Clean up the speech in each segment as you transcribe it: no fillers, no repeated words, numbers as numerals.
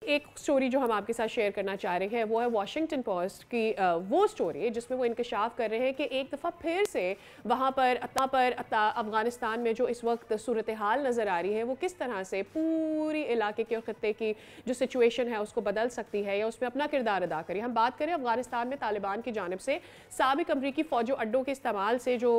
एक स्टोरी जो हम आपके साथ शेयर करना चाह रहे हैं वो है वॉशिंगटन पोस्ट की वो स्टोरी जिसमें वो इंकशाफ कर रहे हैं कि एक दफ़ा फिर से वहाँ पर अफ़गानिस्तान में जो इस वक्त सूरत हाल नज़र आ रही है वो किस तरह से पूरी इलाके के और ख़त्ते की जो सिचुएशन है उसको बदल सकती है या उसमें अपना किरदार अदा करें। हम बात करें अफ़गानिस्तान में तालिबान की जानिब से साबिक अमरीकी फ़ौजी अड्डों के इस्तेमाल से जो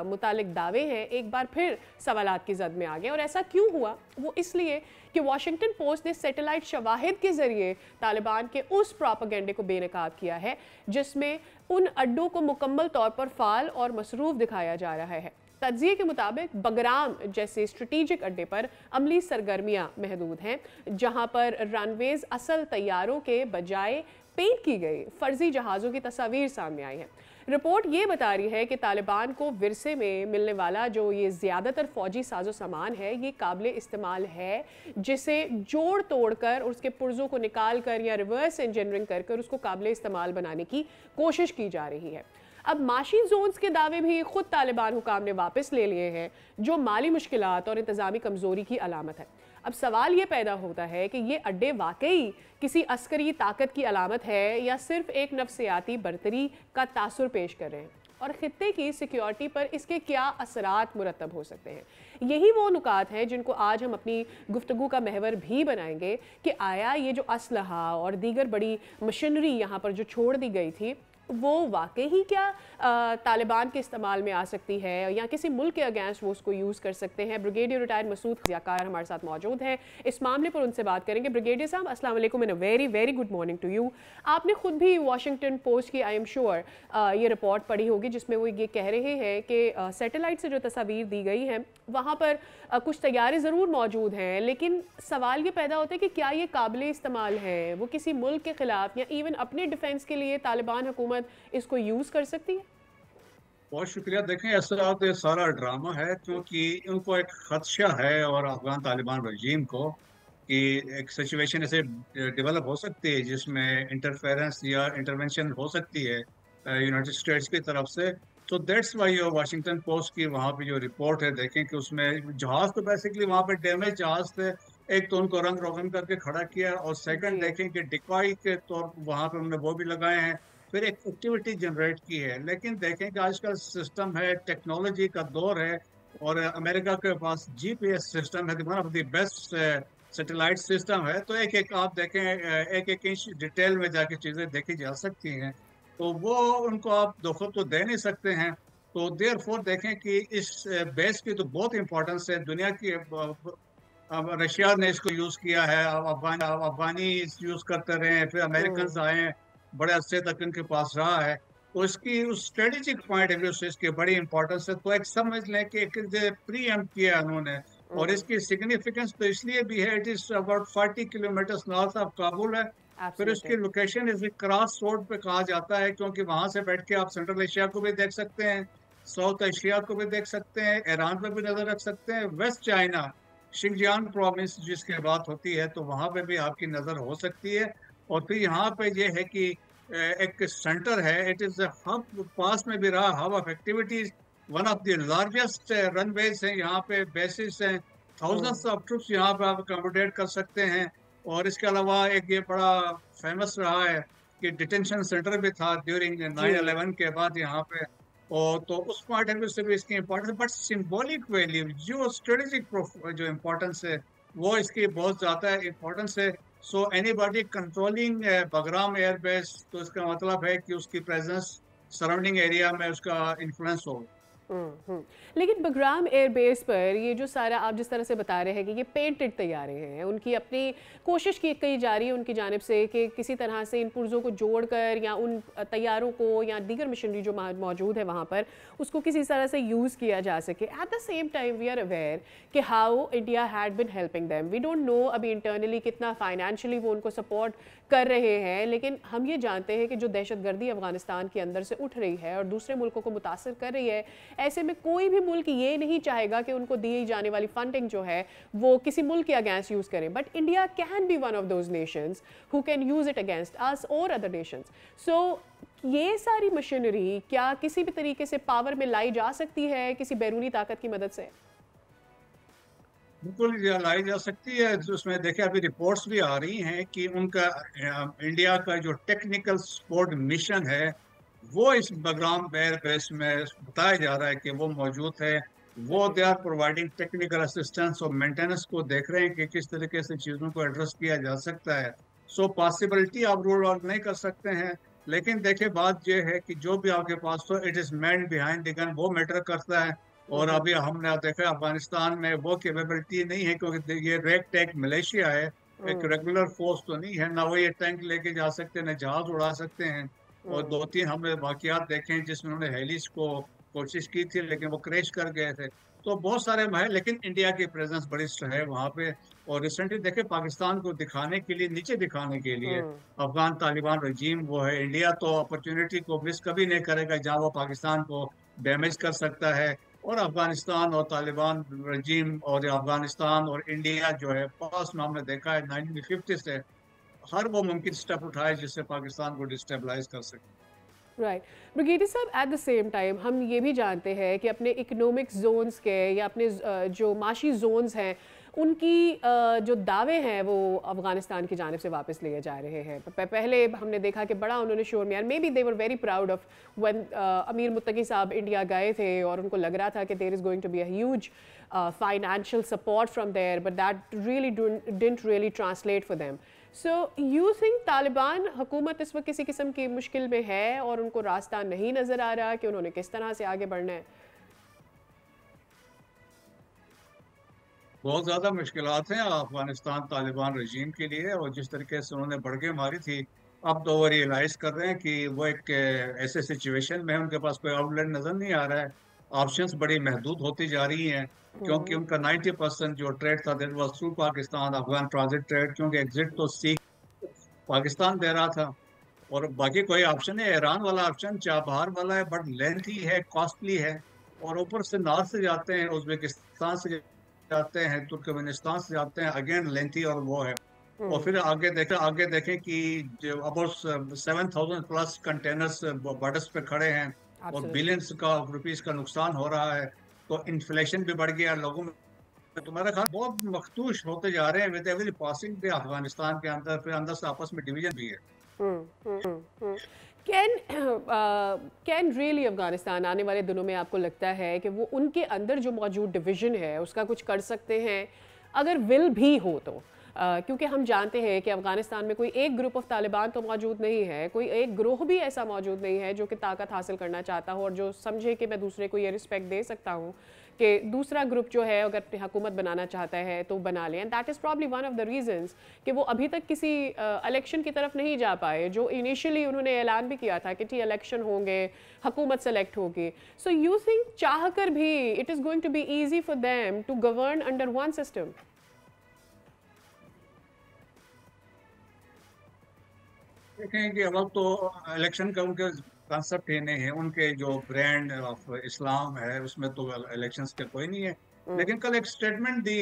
मुतालिक दावे हैं एक बार फिर सवालात की जद में आ गए। और ऐसा क्यों हुआ? वो इसलिए कि वॉशिंगटन पोस्ट ने सैटेलाइट शवाहिद के जरिए तालिबान के उस प्रोपेगेंडे को बेनकाब किया है जिसमें उन अड्डों को मुकम्मल तौर पर फाल और मसरूफ दिखाया जा रहा है। तज्जिए के मुताबिक बगराम जैसे स्ट्रेटेजिक अड्डे पर अमली सरगर्मियां महदूद हैं, जहां पर रनवेज असल तैयारों के बजाय पेंट की गई फर्जी जहाज़ों की तस्वीर सामने आई है। रिपोर्ट ये बता रही है कि तालिबान को विरसे में मिलने वाला जो ये ज़्यादातर फ़ौजी साजो सामान है ये काबिल इस्तेमाल है, जिसे जोड़ तोड़ कर उसके पुर्जों को निकाल कर या रिवर्स इंजीनियरिंग कर कर उसको काबिल इस्तेमाल बनाने की कोशिश की जा रही है। अब माशी जोन्स के दावे भी खुद तालिबान हुकाम ने वापस ले लिए हैं, जो माली मुश्किलात और इंतज़ामी कमज़ोरी की अलामत है। अब सवाल ये पैदा होता है कि ये अड्डे वाकई किसी अस्करी ताकत की अलामत है या सिर्फ एक नफ्सियाती बर्तरी का तासुर पेश कर रहे हैं, और खित्ते की सिक्योरिटी पर इसके क्या असरात मुरतब हो सकते हैं। यही वो नुकात हैं जिनको आज हम अपनी गुफ्तगू का महवर भी बनाएंगे कि आया ये जो असलहा और दीगर बड़ी मशीनरी यहाँ पर जो छोड़ दी गई थी वो वाकई ही क्या तालिबान के इस्तेमाल में आ सकती है या किसी मुल्क के अगेंस्ट वो उसको यूज़ कर सकते हैं। ब्रिगेडियर रिटायर्ड मसूद ज़ियाकार हमारे साथ मौजूद हैं, इस मामले पर उनसे बात करेंगे। ब्रिगेडियर साहब अस्सलाम वालेकुम and very very good morning to you. आपने खुद भी वॉशिंगटन पोस्ट की आई एम श्योर ये रिपोर्ट पढ़ी होगी जिसमें वो ये कह रहे हैं कि सैटेलाइट से जो तस्वीर दी गई हैं वहाँ पर कुछ तैयारी ज़रूर मौजूद हैं, लेकिन सवाल ये पैदा होता है कि क्या ये काबिल इस्तेमाल है, वो किसी मुल्क के ख़िलाफ़ या इवन अपने डिफेंस के लिए तालिबान हुकूमत इसको यूज कर सकती है? बहुत शुक्रिया। देखें, ऐसा तो ये सारा ड्रामा है क्योंकि उनको एक खदशा है और अफगान तालिबान रजीम को कि एक सिचुएशन ऐसे डेवलप हो सकती है जिसमें इंटरफेरेंस या इंटरवेंशन हो सकती है यूनाइटेड स्टेट्स की तरफ से। तो that's why your Washington post की वहाँ पे जो रिपोर्ट है, देखें कि उसमें जहाज तो बेसिकली वहाँ पे डैमेज जहाज थे। एक तो उनको रंग रोगन करके खड़ा किया और सेकंड जी। देखें कि डिकॉय के तौर वहाँ पे उन्होंने वो भी लगाए हैं, फिर एक एक्टिविटी जनरेट की है। लेकिन देखें कि आजकल सिस्टम है, टेक्नोलॉजी का दौर है और अमेरिका के पास जीपीएस सिस्टम है, one of the best satellite system है। तो एक एक आप देखें, एक एक इंच डिटेल में जाके चीजें देखी जा सकती हैं। तो वो उनको आप दखल तो दे नहीं सकते हैं। तो देयर फोर देखें कि इस बेस की तो बहुत इंपॉर्टेंस है दुनिया की। अब रशिया ने इसको यूज किया है, अब अफगानी यूज करते रहे हैं, फिर अमेरिकन हम्म। आए हैं, बड़े अरसे तक इनके पास रहा है। तो इसकी उस स्ट्रेटेजिक पॉइंट ऑफ व्यू से इसकी बड़ी इंपॉर्टेंस है। तो एक समझ लें कि एक प्री एम्प्ट किया है उन्होंने। और हम्म। इसकी सिग्निफिकेंस तो इसलिए भी है, it is about 40 kilometre north of Kabul है। फिर एब्सोल्युटली। उसकी लोकेशन इस क्रॉस रोड पे कहा जाता है क्योंकि वहां से बैठ के आप सेंट्रल एशिया को भी देख सकते हैं, साउथ एशिया को भी देख सकते हैं, ईरान पर भी नजर रख सकते हैं, वेस्ट चाइना, शिनजियांग प्रोविंस जिसकी बात होती है तो वहां पे भी आपकी नजर हो सकती है। और फिर यहाँ पे ये है कि एक सेंटर है, इट इज हब, पास में भी रहा hub of activities, one of the largest runways है यहाँ पे, बेसिस हैं, हम्म। थाउजेंड्स ऑफ ट्रूप्स यहाँ पे आप अकोमोडेट कर सकते हैं। और इसके अलावा एक ये बड़ा फेमस रहा है कि डिटेंशन सेंटर भी था ड्यूरिंग जी। 9/11 के बाद यहाँ पे। और तो उस पॉइंट ऑफ व्यू से भी इसकी इंपॉर्टेंस, बट सिंबॉलिक वैल्यू जो स्ट्रेटेजिक जो इंपॉर्टेंस है वो इसकी बहुत ज्यादा इंपॉर्टेंस है। सो एनीबॉडी कंट्रोलिंग बगराम एयरबेस, तो इसका मतलब है कि उसकी प्रेजेंस सराउंडिंग एरिया में उसका इन्फ्लुएंस हो। हम्म। लेकिन बगराम एयरबेस पर ये जो सारा आप जिस तरह से बता रहे हैं कि ये पेंटेड तैयारे हैं, उनकी अपनी कोशिश की जा रही है उनकी जानिब से कि किसी तरह से इन पुर्जों को जोड़कर या उन तैयारों को या दीगर मशीनरी जो मौजूद है वहाँ पर उसको किसी तरह से यूज़ किया जा सके। At the same time we are aware कि how India had been helping them. We don't know अभी इंटरनली कितना फाइनेंशियली वो उनको सपोर्ट कर रहे हैं, लेकिन हम ये जानते हैं कि जो दहशतगर्दी अफगानिस्तान के अंदर से उठ रही है और दूसरे मुल्कों को मुतासर कर रही है, ऐसे में कोई भी मुल्क ये नहीं चाहेगा कि उनको दी जाने वाली फंडिंग जो है वो किसी मुल्क के अगेंस्ट यूज करें। But India can be one of those Nations who can use it against us और अदर नेशंस। सो ये सारी मशीनरी क्या किसी भी तरीके से पावर में लाई जा सकती है किसी बैरूनी ताकत की मदद से? बिल्कुल लाई जा सकती है। उसमें देखिए अभी रिपोर्ट्स भी आ रही हैं कि उनका इंडिया का जो टेक्निकल सपोर्ट मिशन है वो इस बगराम एयर बेस में बताया जा रहा है कि वो मौजूद है। वो okay. They are providing technical assistance और मेंटेनेंस को देख रहे हैं कि किस तरीके से चीज़ों को एड्रेस किया जा सकता है। सो पॉसिबिलिटी आप रूल आउट नहीं कर सकते हैं। लेकिन देखिए बात यह है कि जो भी आपके पास हो, it is man behind the gun, वो मैटर करता है। और हम्म। अभी हमने देखा अफगानिस्तान में वो कैपेबिलिटी नहीं है, क्योंकि ये रेक टेक मलेशिया है, एक हम्म। रेगुलर फोर्स तो नहीं है ना। वो ये टैंक लेके जा सकते हैं ना जहाज उड़ा सकते हैं। और हम्म। दो तीन हमने वाकयात देखे हैं जिसमें उन्होंने हेलिस को कोशिश की थी लेकिन वो क्रैश कर गए थे। तो बहुत सारे है, लेकिन इंडिया की प्रेजेंस बड़ी है वहाँ पे। और रिसेंटली देखे पाकिस्तान को दिखाने के लिए, नीचे दिखाने के लिए हम्म। अफगान तालिबान रजीम वो है, इंडिया तो अपॉर्चुनिटी को मिस कभी नहीं करेगा जहाँ वो पाकिस्तान को डैमेज कर सकता है। और अफगानिस्तान और तालिबान रजीम और अफगानिस्तान और इंडिया जो है पास में हमने देखा है 1950 से हर वो मुमकिन स्टेप उठाए जिससे पाकिस्तान को डिस्टेबलाइज कर सके। राइट। ब्रिगेडियर साहब, एट द सेम टाइम हम ये भी जानते हैं कि अपने इकोनॉमिक जोन्स के या अपने जो माशी जोन्स हैं उनकी जो दावे हैं वो अफ़गानिस्तान की जानिब से वापस लिए जा रहे हैं। पहले हमने देखा कि बड़ा उन्होंने शोर में, may be they were very proud of when अमीर मुत्तकी साहब इंडिया गए थे और उनको लग रहा था कि there is going to be a huge financial support from there, but that really didn't really translate for them. So you think Taliban हुकूमत इस वक्त किसी किस्म की मुश्किल में है और उनको रास्ता नहीं नज़र आ रहा कि उन्होंने किस तरह से आगे बढ़ना है? बहुत ज्यादा मुश्किलात हैं अफगानिस्तान तालिबान रजीम के लिए। और जिस तरीके से उन्होंने बढ़के मारी थी, अब तो वो रियलाइज कर रहे हैं कि वो एक ऐसे सिचुएशन में है, उनके पास कोई आउटलेट नजर नहीं आ रहा है। ऑप्शंस बड़ी महदूद होती जा रही हैं, क्योंकि हम्म। उनका 90% जो ट्रेड था that was through Pakistan, Afghan transit trade, क्योंकि एग्जिट तो सी पाकिस्तान दे रहा था। और बाकी कोई ऑप्शन है, ईरान वाला ऑप्शन चाबहार वाला है, बट लेंथी है, कॉस्टली है। और ऊपर से नॉर्थ से जाते हैं, उज्बेकिस्तान से जाते हैं, तुर्कमेनिस्तान से जाते हैं, अगेन लेंथी और वो है। और हम्म। फिर आगे देखें कि जो अबाउट 7,000 प्लस कंटेनर्स बॉर्डर्स पे खड़े हैं और एब्सोल्युटली। बिलियंस का रुपीस का नुकसान हो रहा है। तो इन्फ्लेशन भी बढ़ गया लोगों में। तुम्हारा ख्याल बहुत मखदूश होते जा रहे हैं with every passing day Afghanistan के अंदर, फिर अंदर से आपस में डिवीजन भी है। कैन कैन रियली अफगानिस्तान आने वाले दिनों में, आपको लगता है कि वो उनके अंदर जो मौजूद डिवीजन है उसका कुछ कर सकते हैं अगर विल भी हो तो? क्योंकि हम जानते हैं कि अफगानिस्तान में कोई एक ग्रुप ऑफ तालिबान तो मौजूद नहीं है, कोई एक ग्रोह भी ऐसा मौजूद नहीं है जो कि ताकत हासिल करना चाहता हो और जो समझे कि मैं दूसरे को ये रिस्पेक्ट दे सकता हूँ कि दूसरा ग्रुप जो है अगर हुकूमत बनाना चाहता है तो बना लें। And that is probably one of the reasons कि वो अभी तक किसी इलेक्शन की तरफ नहीं जा पाए, जो इनिशियली उन्होंने ऐलान भी किया था कि टी इलेक्शन होंगे, हुकूमत सेलेक्ट होगी। सो यू थिंक चाह कर भी it is going to be easy for them to govern under one system? देखें कि अब तो इलेक्शन का उनके कंसेप्ट ही नहीं है, उनके जो ब्रांड ऑफ इस्लाम है उसमें तो इलेक्शंस के कोई नहीं है। लेकिन कल एक स्टेटमेंट दी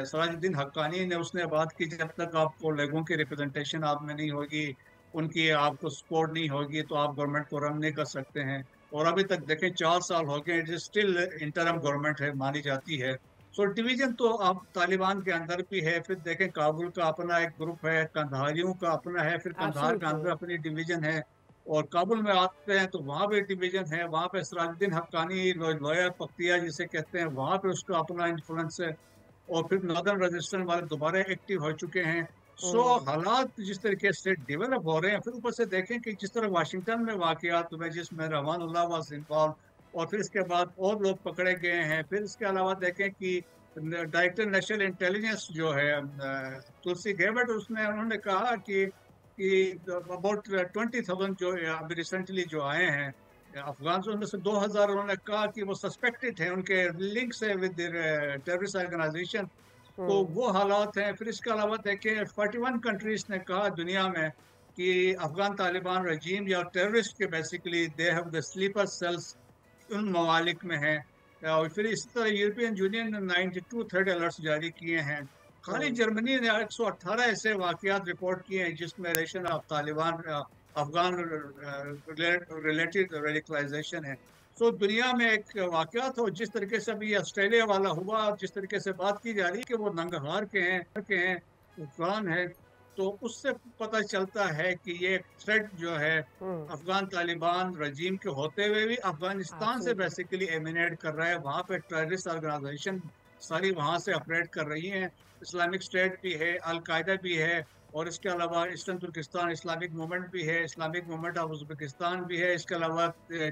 सराजुद्दीन हक्कानी ने, उसने बात की जब तक आपको लोगों की रिप्रेजेंटेशन आप में नहीं होगी, उनकी आपको सपोर्ट नहीं होगी, तो आप गवर्नमेंट को रन नहीं कर सकते हैं। और अभी तक देखें 4 साल हो गए, it is still interim government है, मानी जाती है। सो डिवीजन तो अब तालिबान के अंदर भी है। फिर देखें काबुल का अपना एक ग्रुप है, कंधारियों का अपना है, फिर कंधार के एब्सोल्युटली। अंदर अपनी डिवीजन है। और काबुल में आते हैं तो वहाँ पे डिवीजन है, वहाँ पे सिराजुद्दीन हक्कानी लॉयर पख्तिया जिसे कहते हैं, वहाँ पे उसका अपना इन्फ्लुएंस है। और फिर नॉर्दर्न रजिस्ट्रेशन वाले दोबारा एक्टिव हो चुके हैं। सो हालात जिस तरीके से डेवलप हो रहे हैं, फिर ऊपर से देखें कि जिस तरह वाशिंगटन में वाकयात हुए जिसमें रहमानुल्लाह वाज इन्वॉल्व, और फिर इसके बाद और लोग पकड़े गए हैं। फिर इसके अलावा देखें कि डायरेक्टर नेशनल इंटेलिजेंस जो है तुलसी गेबट, उसने उन्होंने कहा कि अबाउट 20,000 जो अभी रिसेंटली जो आए हैं अफगान, उनमें से 2,000 उन्होंने कहा कि वो सस्पेक्टेड है, उनके लिंक्स है विद टेररिस्ट ऑर्गेनाइजेशन। तो वो हालात हैं। फिर इसके अलावा देखें 41 कंट्रीज ने कहा दुनिया में कि अफगान तालिबान रजीम या टेररिस्ट के basically they have the sleeper cells उन ममालिक में हैं। और फिर इस तरह यूरोपियन यूनियन ने 92 थ्रेड अलर्ट्स जारी किए हैं। खाली जर्मनी ने 118 ऐसे वाकयात रिपोर्ट किए हैं जिसमें relation of Taliban Afghan related radicalisation है। तो दुनिया में एक वाकया था, जिस तरीके से अभी ऑस्ट्रेलिया वाला हुआ, जिस तरीके से बात की जा रही है कि वो नंगहार के हैं अफगान है, तो उससे पता चलता है कि ये थ्रेट जो है अफगान तालिबान रजीम के होते हुए भी अफगानिस्तान से बेसिकली एमिनेट कर रहा है। वहाँ पे टेररिस्ट ऑर्गेनाइजेशन सारी वहाँ से ऑपरेट कर रही हैं। इस्लामिक स्टेट भी है, अलकायदा भी है, और इसके अलावा ईस्टर्न तुर्किस्तान इस्लामिक मूवमेंट भी है, इस्लामिक मूवमेंट ऑफ उज़्बेकिस्तान भी है। इसके अलावा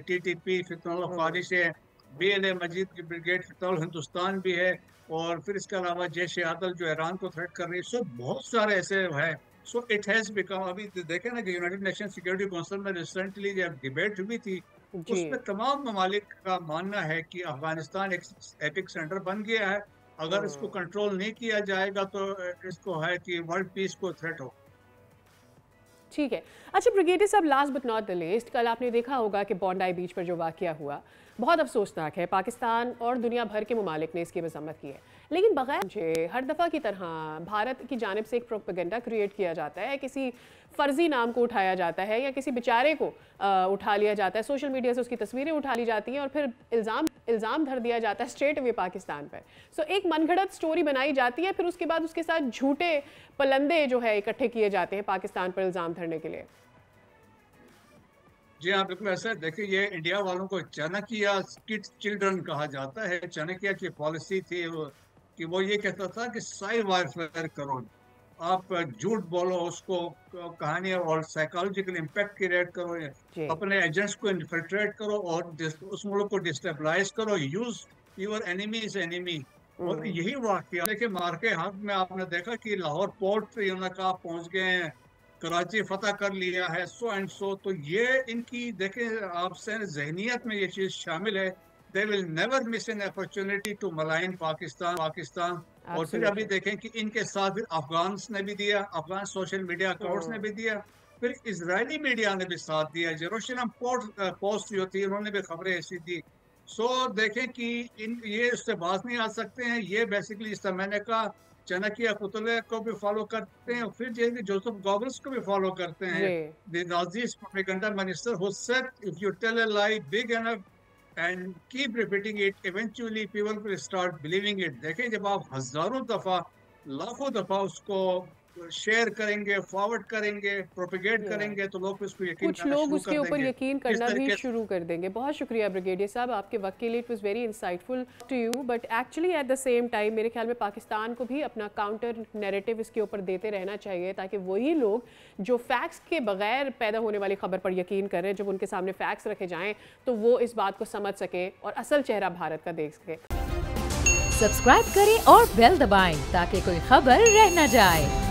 TTP फितनुल ख्वारिश है, BLA मजीद की ब्रिगेड फितनुल हिंदुस्तान भी है, और फिर इसके अलावा जैश आदल जो ईरान को थ्रेट कर रही है। सो बहुत सारे ऐसे है। सो इट हैज़ बिकम, अभी देखें ना कि यूनाइटेड नेशन सिक्योरिटी काउंसिल में रिसेंटली जब डिबेट हुई थी, उसमें तमाम ममालिक का मानना है कि अफगानिस्तान एक एपिक सेंटर बन गया है। अगर इसको कंट्रोल नहीं किया जाएगा तो इसको है कि वर्ल्ड पीस को थ्रेट हो। ठीक है। अच्छा ब्रिगेडियर साहब, last but not the least, कल आपने देखा होगा कि बॉन्डाई बीच पर जो वाकया हुआ बहुत अफसोसनाक है। पाकिस्तान और दुनिया भर के ममालिक ने इसकी मजम्मत की है, लेकिन बगैर हर दफ़ा की तरह भारत की जानिब से एक प्रोपेगेंडा क्रिएट किया जाता है, किसी फ़र्जी नाम को उठाया जाता है या किसी बेचारे को उठा लिया जाता है, सोशल मीडिया से उसकी तस्वीरें उठा ली जाती हैं और फिर इल्ज़ाम धर दिया जाता है स्ट्रेट अवे पाकिस्तान पर। सो एक मनगढ़ंत स्टोरी बनाई जाती है, फिर उसके बाद उसके साथ झूठे पलंदे जो है इकट्ठे किए जाते हैं पाकिस्तान पर इल्ज़ाम धरने के लिए। जी हाँ, बिल्कुल ऐसा है। देखिए, ये इंडिया वालों को चाणक्य किड चिल्ड्रन कहा जाता है। चाणक्य की पॉलिसी थी कि वो ये कहता था कि साइबर वारफेयर करो, आप झूठ बोलो, उसको कहानियां और साइकोलॉजिकल इम्पैक्ट क्रिएट करो, अपने एजेंट्स को इन्फिल्ट्रेट करो और उस मुल्क को डिस्टेबलाइज करो, use your enemy is enemy. और यही वाकया देखिए, मार के हाथ में आपने देखा कि लाहौर पोर्ट का पहुंच गए हैं, कराची फतह कर लिया है, सो एंड सो। तो ये इनकी देखें आपसे जहनियत में ये चीज शामिल है। They will never miss an opportunity to malign Pakistan. और फिर अभी देखें कि इनके साथ फिर अफगान ने भी दिया, अफगान सोशल मीडिया अकाउंट्स ने भी दिया, फिर इजरायली मीडिया ने भी साथ दिया, जेरूसलम पोस्ट जो थी उन्होंने भी खबरें ऐसी दी। सो देखें कि ये उससे बात नहीं आ सकते हैं। ये बेसिकली इस मैंने कहा चाणक्य पुतले को भी फॉलो करते हैं, फिर जैसे जोसेफ गॉबल्स को भी फॉलो करते हैं। The Nazis propaganda minister who said if you tell a lie big enough and keep repeating it, eventually people will start believing it. देखें, जब आप हजारों दफा लाखों दफा उसको शेयर करेंगे, फॉरवर्ड करेंगे, प्रोपेगेट करेंगे, तो लोग उसको यकीन कुछ लोग उसके ऊपर यकीन करना भी शुरू कर देंगे। बहुत शुक्रिया ब्रिगेडियर साहब, आपके वक्त के लिए। It was very insightful to you, but actually at the same time मेरे ख्याल में पाकिस्तान को भी अपना काउंटर नैरेटिव इसके ऊपर देते रहना चाहिए, ताकि वही लोग जो फैक्ट्स के बगैर पैदा होने वाली खबर पर यकीन कर रहे हैं, जब उनके सामने फैक्ट्स रखे जाएं तो वो इस बात को समझ सकें और असल चेहरा भारत का देख सकें। सब्सक्राइब करें और बेल दबाएं ताकि कोई खबर रह न जाए।